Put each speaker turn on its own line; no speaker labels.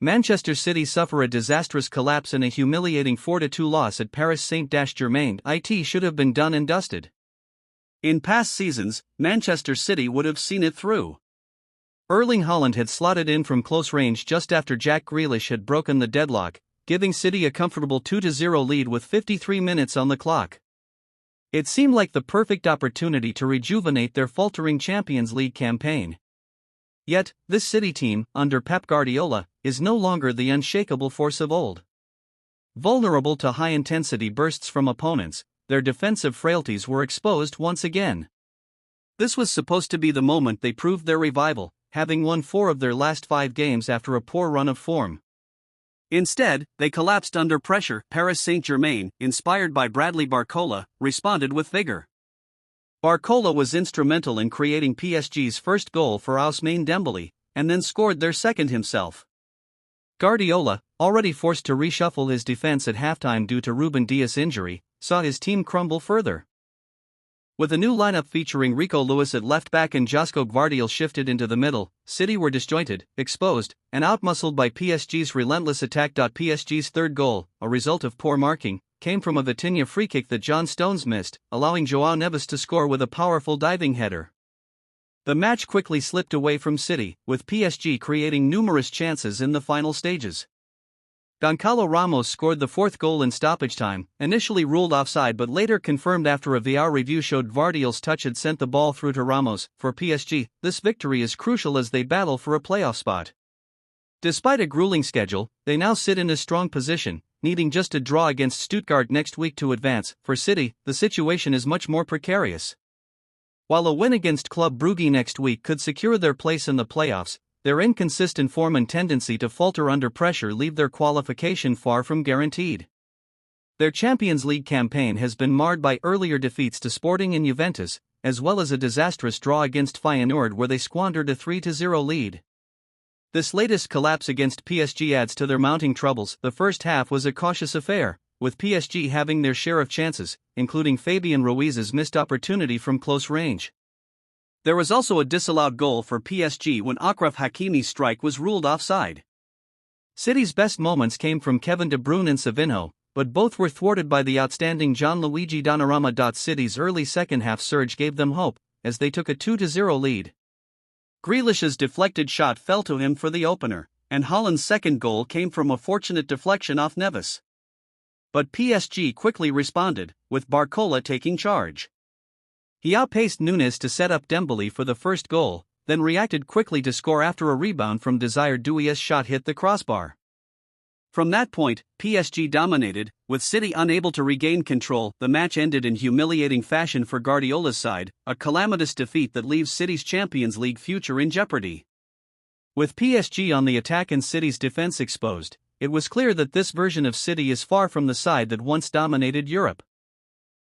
Manchester City suffer a disastrous collapse in a humiliating 4-2 loss at Paris Saint-Germain. It should have been done and dusted. In past seasons, Manchester City would have seen it through. Erling Haaland had slotted in from close range just after Jack Grealish had broken the deadlock, giving City a comfortable 2-0 lead with 53 minutes on the clock. It seemed like the perfect opportunity to rejuvenate their faltering Champions League campaign. Yet, this City team, under Pep Guardiola, is no longer the unshakable force of old. Vulnerable to high-intensity bursts from opponents, their defensive frailties were exposed once again. This was supposed to be the moment they proved their revival, having won 4 of their last 5 games after a poor run of form. Instead, they collapsed under pressure. Paris Saint-Germain, inspired by Bradley Barcola, responded with vigor. Barcola was instrumental in creating PSG's first goal for Ousmane Dembélé, and then scored their second himself. Guardiola, already forced to reshuffle his defense at halftime due to Ruben Dias' injury, saw his team crumble further. With a new lineup featuring Rico Lewis at left back and Josko Gvardiol shifted into the middle, City were disjointed, exposed, and outmuscled by PSG's relentless attack. PSG's third goal, a result of poor marking, came from a Vitinha free-kick that John Stones missed, allowing Joao Neves to score with a powerful diving header. The match quickly slipped away from City, with PSG creating numerous chances in the final stages. Goncalo Ramos scored the 4th goal in stoppage time, initially ruled offside but later confirmed after a VAR review showed Gvardiol's touch had sent the ball through to Ramos. For PSG, this victory is crucial as they battle for a playoff spot. Despite a grueling schedule, they now sit in a strong position, needing just a draw against Stuttgart next week to advance. For City, the situation is much more precarious. While a win against Club Brugge next week could secure their place in the playoffs, their inconsistent form and tendency to falter under pressure leave their qualification far from guaranteed. Their Champions League campaign has been marred by earlier defeats to Sporting and Juventus, as well as a disastrous draw against Feyenoord where they squandered a 3-0 lead. This latest collapse against PSG adds to their mounting troubles. The first half was a cautious affair, with PSG having their share of chances, including Fabian Ruiz's missed opportunity from close range. There was also a disallowed goal for PSG when Achraf Hakimi's strike was ruled offside. City's best moments came from Kevin De Bruyne and Savinho, but both were thwarted by the outstanding Gianluigi Donnarumma. City's early second-half surge gave them hope, as they took a 2-0 lead. Grealish's deflected shot fell to him for the opener, and Haaland's second goal came from a fortunate deflection off Neves. But PSG quickly responded, with Barcola taking charge. He outpaced Neves to set up Dembélé for the first goal, then reacted quickly to score after a rebound from Désiré Doué's shot hit the crossbar. From that point, PSG dominated, with City unable to regain control. The match ended in humiliating fashion for Guardiola's side, a calamitous defeat that leaves City's Champions League future in jeopardy. With PSG on the attack and City's defense exposed, it was clear that this version of City is far from the side that once dominated Europe.